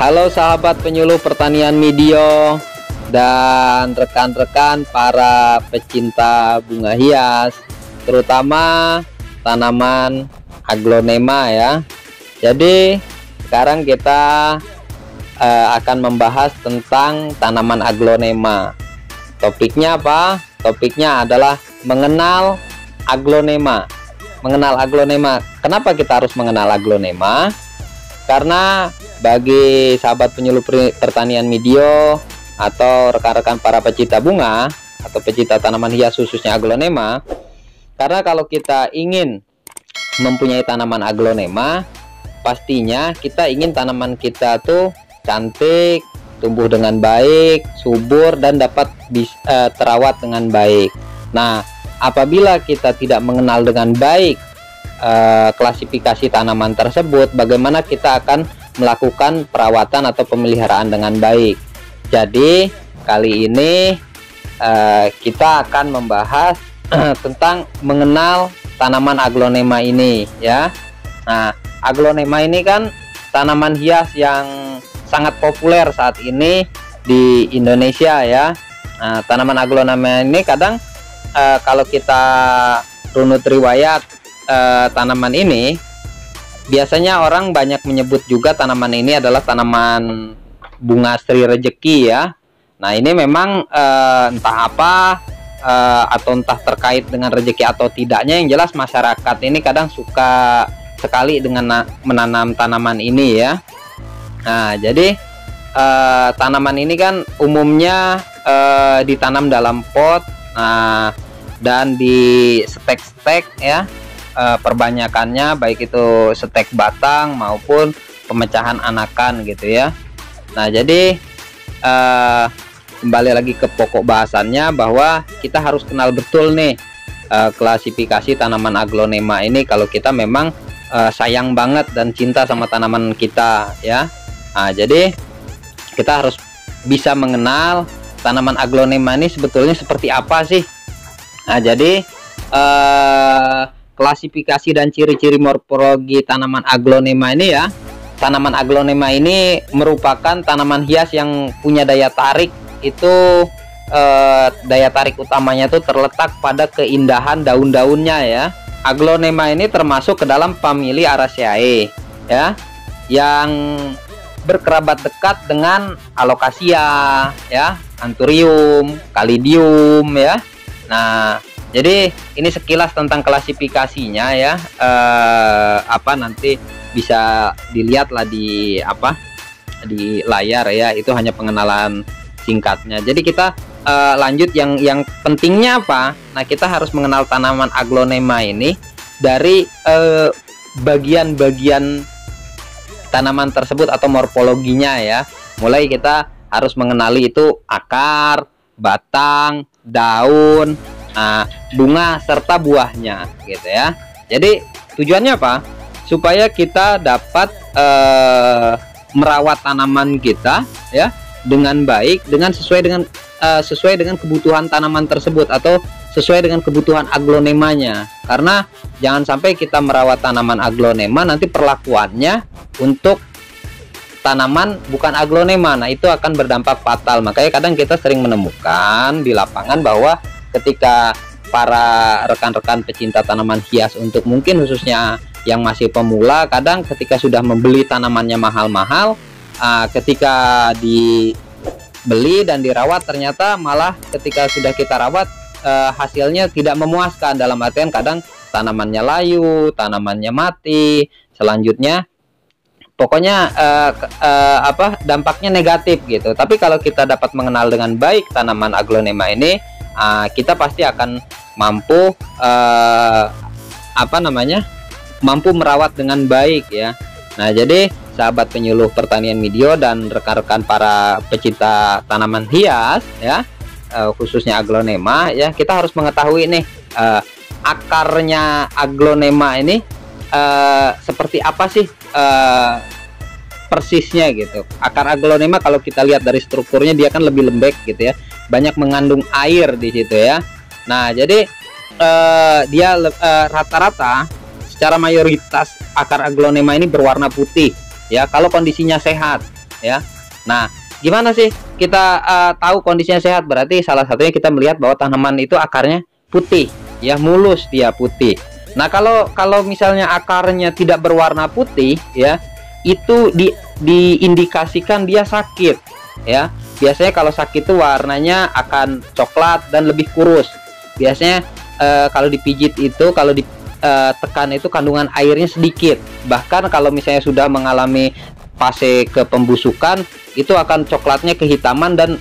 Halo sahabat penyuluh pertanian Mideo dan rekan-rekan para pecinta bunga hias, terutama tanaman aglonema ya. Jadi sekarang kita akan membahas tentang tanaman aglonema. Topiknya apa? Topiknya adalah mengenal aglonema. Mengenal aglonema. Kenapa kita harus mengenal aglonema? Karena bagi sahabat penyuluh pertanian Mideo atau rekan-rekan para pecinta bunga atau pecinta tanaman hias khususnya aglonema, karena kalau kita ingin mempunyai tanaman aglonema, pastinya kita ingin tanaman kita tuh cantik, tumbuh dengan baik, subur, dan dapat terawat dengan baik. Nah, apabila kita tidak mengenal dengan baik klasifikasi tanaman tersebut, bagaimana kita akan melakukan perawatan atau pemeliharaan dengan baik. Jadi kali ini kita akan membahas tentang mengenal tanaman aglonema ini ya. Nah, aglonema ini kan tanaman hias yang sangat populer saat ini di Indonesia ya. Nah, tanaman aglonema ini kadang kalau kita runut riwayat tanaman ini, biasanya orang banyak menyebut juga tanaman ini adalah tanaman bunga Sri Rejeki ya. Nah, ini memang entah apa atau entah terkait dengan rezeki atau tidaknya, yang jelas masyarakat ini kadang suka sekali dengan menanam tanaman ini ya. Nah, jadi tanaman ini kan umumnya ditanam dalam pot, dan di stek-stek ya. Perbanyakannya baik itu stek batang maupun pemecahan anakan gitu ya. Nah, jadi kembali lagi ke pokok bahasannya, bahwa kita harus kenal betul nih klasifikasi tanaman aglonema ini kalau kita memang sayang banget dan cinta sama tanaman kita ya. Nah, jadi kita harus bisa mengenal tanaman aglonema ini sebetulnya seperti apa sih. Nah, jadi klasifikasi dan ciri-ciri morfologi tanaman aglonema ini ya. Tanaman aglonema ini merupakan tanaman hias yang punya daya tarik itu, daya tarik utamanya itu terletak pada keindahan daun-daunnya ya. Aglonema ini termasuk ke dalam famili Araceae ya, yang berkerabat dekat dengan Alocasia ya, Anthurium, Callidium ya. Nah, jadi ini sekilas tentang klasifikasinya ya. Nanti bisa dilihat lah di layar ya. Itu hanya pengenalan singkatnya. Jadi kita lanjut yang pentingnya apa? Nah, kita harus mengenal tanaman aglonema ini dari bagian-bagian tanaman tersebut atau morfologinya ya. Mulai kita harus mengenali itu akar, batang, daun, bunga serta buahnya gitu ya. Jadi tujuannya apa? Supaya kita dapat merawat tanaman kita ya dengan baik, dengan sesuai dengan kebutuhan tanaman tersebut atau sesuai dengan kebutuhan aglonemanya. Karena jangan sampai kita merawat tanaman aglonema nanti perlakuannya untuk tanaman bukan aglonema. Nah, itu akan berdampak fatal. Makanya kadang kita sering menemukan di lapangan bahwa ketika para rekan-rekan pecinta tanaman hias, untuk mungkin khususnya yang masih pemula, kadang ketika sudah membeli tanamannya mahal-mahal, ketika dibeli dan dirawat, ternyata malah ketika sudah kita rawat hasilnya tidak memuaskan. Dalam artian kadang tanamannya layu, tanamannya mati, selanjutnya pokoknya dampaknya negatif gitu. Tapi kalau kita dapat mengenal dengan baik tanaman aglonema ini, kita pasti akan mampu mampu merawat dengan baik ya. Nah, jadi sahabat penyuluh pertanian Mideo dan rekan-rekan para pecinta tanaman hias ya, khususnya aglonema ya, kita harus mengetahui nih akarnya aglonema ini seperti apa sih persisnya gitu. Akar aglonema kalau kita lihat dari strukturnya, dia kan lebih lembek gitu ya, banyak mengandung air di situ ya. Nah, jadi dia rata-rata secara mayoritas akar aglonema ini berwarna putih ya kalau kondisinya sehat. ya. Nah, gimana sih kita tahu kondisinya sehat? Berarti salah satunya kita melihat bahwa tanaman itu akarnya putih, ya, mulus, dia putih. Nah, kalau misalnya akarnya tidak berwarna putih, ya, itu diindikasikan dia sakit, ya. Biasanya kalau sakit itu warnanya akan coklat dan lebih kurus. Biasanya kalau dipijit itu, kalau ditekan itu kandungan airnya sedikit. Bahkan kalau misalnya sudah mengalami fase kepembusukan, itu akan coklatnya kehitaman dan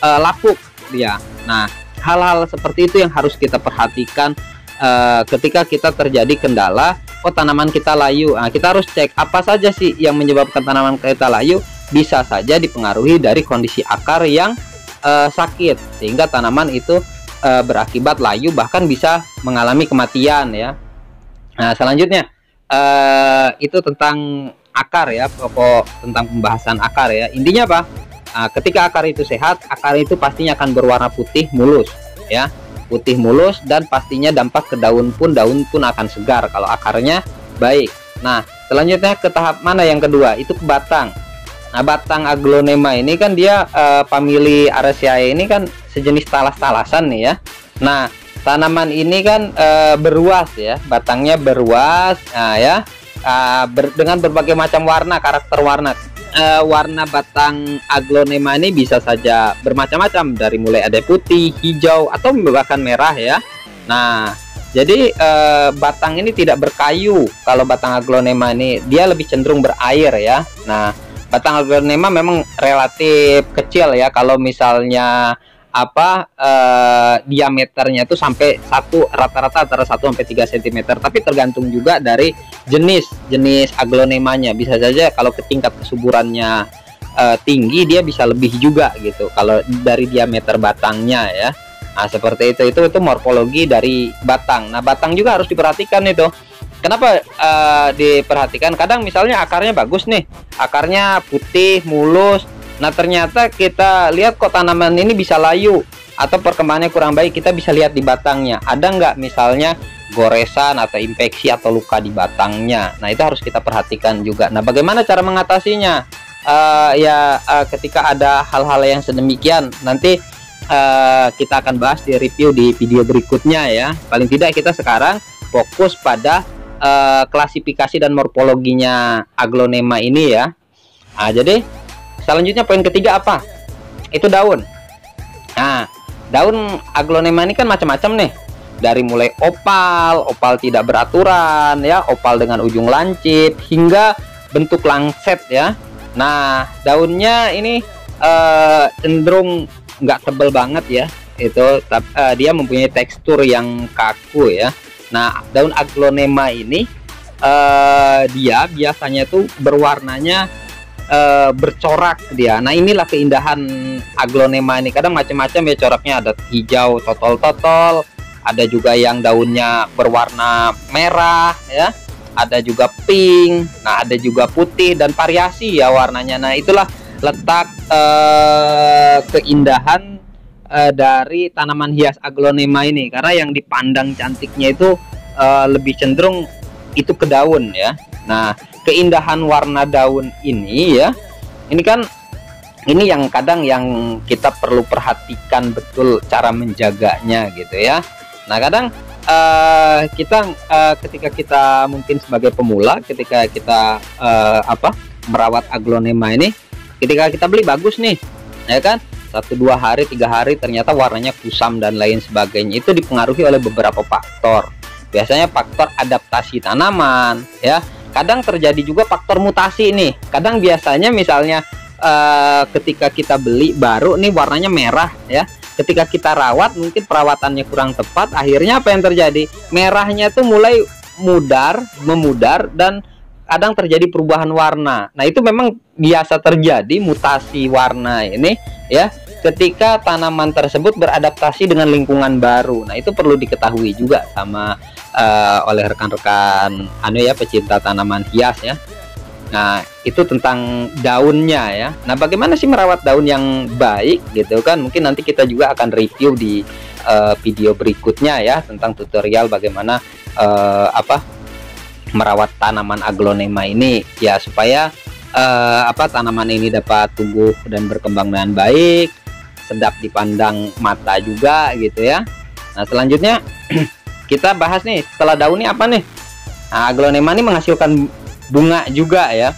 lapuk dia. Nah, hal-hal seperti itu yang harus kita perhatikan ketika kita terjadi kendala, oh tanaman kita layu. Nah, kita harus cek apa saja sih yang menyebabkan tanaman kita layu. Bisa saja dipengaruhi dari kondisi akar yang sakit, sehingga tanaman itu berakibat layu, bahkan bisa mengalami kematian, ya. Nah, selanjutnya itu tentang akar, ya, pokok tentang pembahasan akar, ya. Intinya apa? Nah, ketika akar itu sehat, akar itu pastinya akan berwarna putih mulus, ya, putih mulus, dan pastinya dampak ke daun pun akan segar kalau akarnya baik. Nah, selanjutnya ke tahap mana yang kedua? Itu ke batang. Nah, batang aglonema ini kan dia famili Araceae ini kan sejenis talas-talasan nih, ya. Nah, tanaman ini kan beruas, ya, batangnya beruas, nah, ya, dengan berbagai macam warna, karakter warna. Warna batang aglonema ini bisa saja bermacam-macam, dari mulai ada putih, hijau, atau bahkan merah, ya. Nah, jadi batang ini tidak berkayu. Kalau batang aglonema ini dia lebih cenderung berair, ya. Nah, batang aglonema memang relatif kecil, ya. Kalau misalnya diameternya itu sampai rata-rata antara 1 sampai 3 cm, tapi tergantung juga dari jenis aglonemanya. Bisa saja kalau ke tingkat kesuburannya tinggi, dia bisa lebih juga gitu kalau dari diameter batangnya, ya. Nah, seperti itu morfologi dari batang. Nah, batang juga harus diperhatikan itu. Kenapa diperhatikan? Kadang misalnya akarnya bagus nih, akarnya putih mulus. Nah, ternyata kita lihat kok tanaman ini bisa layu atau perkembangannya kurang baik. Kita bisa lihat di batangnya, ada nggak misalnya goresan atau infeksi atau luka di batangnya. Nah, itu harus kita perhatikan juga. Nah, bagaimana cara mengatasinya? Ketika ada hal-hal yang sedemikian, nanti kita akan bahas di review di video berikutnya, ya. Paling tidak kita sekarang fokus pada klasifikasi dan morfologinya aglonema ini, ya. Nah, jadi selanjutnya poin ketiga apa? Itu daun. Nah, daun aglonema ini kan macam-macam nih. Dari mulai opal tidak beraturan, ya, opal dengan ujung lancip, hingga bentuk langset, ya. Nah, daunnya ini cenderung nggak tebel banget, ya. Dia mempunyai tekstur yang kaku, ya. Nah, daun aglonema ini dia biasanya tuh berwarnanya bercorak dia. Nah, inilah keindahan aglonema ini. Kadang macam-macam, ya, coraknya ada hijau totol-totol, ada juga yang daunnya berwarna merah, ya, ada juga pink, nah ada juga putih, dan variasi, ya, warnanya. Nah, itulah letak keindahan dari tanaman hias aglonema ini, karena yang dipandang cantiknya itu lebih cenderung itu ke daun, ya. Nah, keindahan warna daun ini, ya, ini kan yang kadang yang kita perlu perhatikan betul cara menjaganya, gitu, ya. Nah, kadang ketika kita mungkin sebagai pemula, ketika kita merawat aglonema ini, ketika kita beli bagus nih, ya kan, 1-2 hari 3 hari ternyata warnanya kusam dan lain sebagainya. Itu dipengaruhi oleh beberapa faktor. Biasanya faktor adaptasi tanaman, ya. Kadang terjadi juga faktor mutasi nih. Kadang biasanya misalnya ketika kita beli baru nih warnanya merah, ya. Ketika kita rawat mungkin perawatannya kurang tepat, akhirnya apa yang terjadi? Merahnya tuh mulai memudar, dan kadang terjadi perubahan warna. Nah, itu memang biasa terjadi mutasi warna ini, ya, ketika tanaman tersebut beradaptasi dengan lingkungan baru. Nah, itu perlu diketahui juga sama oleh rekan-rekan pecinta tanaman hias, ya. Nah, itu tentang daunnya, ya. Nah, bagaimana sih merawat daun yang baik, gitu kan? Mungkin nanti kita juga akan review di video berikutnya, ya, tentang tutorial bagaimana merawat tanaman aglonema ini, ya, supaya tanaman ini dapat tumbuh dan berkembang dengan baik, sedap dipandang mata juga gitu ya. Nah, selanjutnya kita bahas nih, setelah daun ini apa nih? Nah, aglonema ini menghasilkan bunga juga ya.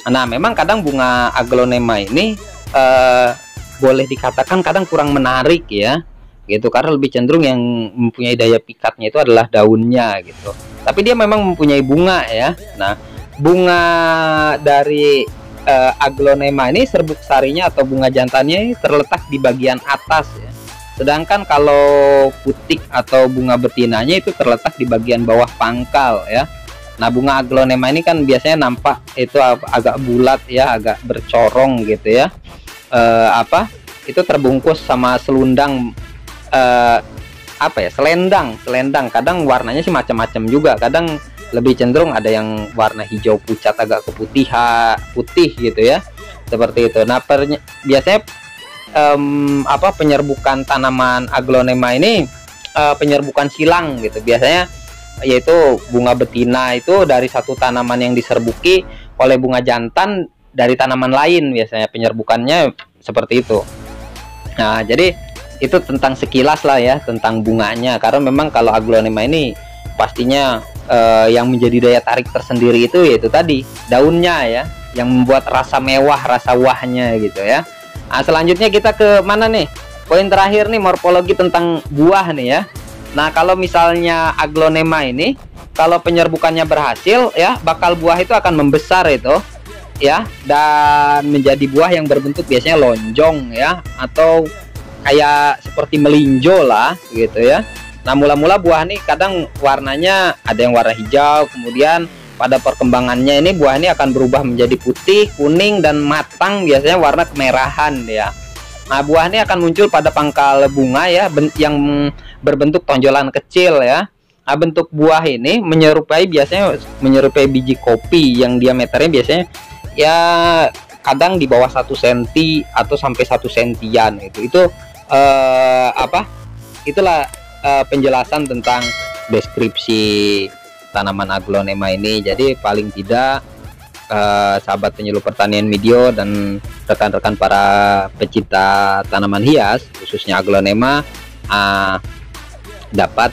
Nah, memang kadang bunga aglonema ini boleh dikatakan kadang kurang menarik ya, gitu, karena lebih cenderung yang mempunyai daya pikatnya itu adalah daunnya gitu. Tapi dia memang mempunyai bunga ya. Nah, bunga dari aglonema ini, serbuk sarinya atau bunga jantannya terletak di bagian atas ya. Sedangkan kalau putik atau bunga betinanya itu terletak di bagian bawah pangkal ya. Nah, bunga aglonema ini kan biasanya nampak itu agak bulat ya, agak bercorong gitu ya. Itu terbungkus sama selendang selendang. Kadang warnanya sih macam-macam juga. Kadang lebih cenderung ada yang warna hijau pucat agak putih gitu ya, seperti itu. Nah, biasanya penyerbukan tanaman aglonema ini penyerbukan silang gitu, biasanya yaitu bunga betina itu dari satu tanaman yang diserbuki oleh bunga jantan dari tanaman lain, biasanya penyerbukannya seperti itu. Nah, jadi itu tentang sekilas lah ya tentang bunganya, karena memang kalau aglonema ini pastinya yang menjadi daya tarik tersendiri itu yaitu tadi daunnya ya, yang membuat rasa mewah, rasa wahnya gitu ya. Nah, selanjutnya kita ke mana nih? Poin terakhir nih, morfologi tentang buah nih ya. Nah, kalau misalnya aglonema ini, kalau penyerbukannya berhasil ya, bakal buah itu akan membesar itu ya, dan menjadi buah yang berbentuk biasanya lonjong ya, atau kayak seperti melinjo lah gitu ya. Nah, mula-mula buah ini kadang warnanya ada yang warna hijau, kemudian pada perkembangannya ini buah ini akan berubah menjadi putih, kuning, dan matang, biasanya warna kemerahan ya. Nah, buah ini akan muncul pada pangkal bunga ya, yang berbentuk tonjolan kecil ya. Nah, bentuk buah ini biasanya menyerupai biji kopi yang diameternya biasanya ya kadang di bawah 1 cm atau sampai 1 sentian itu itulah penjelasan tentang deskripsi tanaman aglonema ini. Jadi paling tidak sahabat penyuluh pertanian Medio dan rekan-rekan para pecinta tanaman hias khususnya aglonema dapat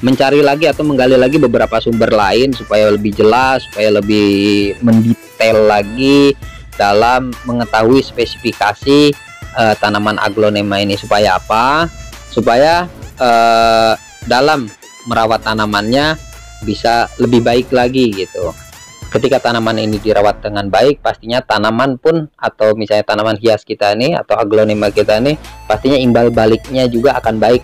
mencari lagi atau menggali lagi beberapa sumber lain supaya lebih jelas, supaya lebih mendetail lagi dalam mengetahui spesifikasi tanaman aglonema ini. Supaya apa? Supaya dalam merawat tanamannya bisa lebih baik lagi gitu. Ketika tanaman ini dirawat dengan baik, pastinya tanaman pun atau misalnya tanaman hias kita ini atau aglonema kita ini pastinya imbal baliknya juga akan baik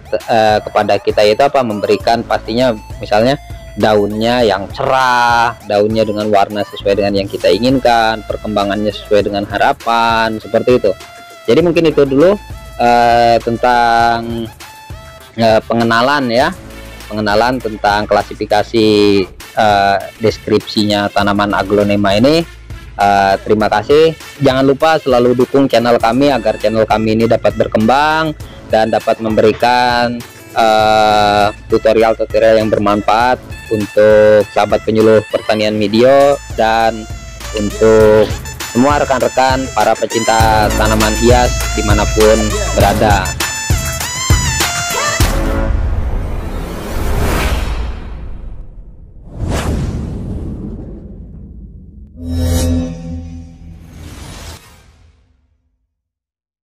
kepada kita, yaitu memberikan pastinya misalnya daunnya yang cerah, daunnya dengan warna sesuai dengan yang kita inginkan, perkembangannya sesuai dengan harapan, seperti itu. Jadi mungkin itu dulu tentang pengenalan tentang klasifikasi deskripsinya tanaman aglonema ini. Terima kasih. Jangan lupa selalu dukung channel kami agar channel kami ini dapat berkembang dan dapat memberikan tutorial-tutorial yang bermanfaat untuk sahabat penyuluh pertanian Medio dan untuk semua rekan-rekan para pecinta tanaman hias dimanapun berada.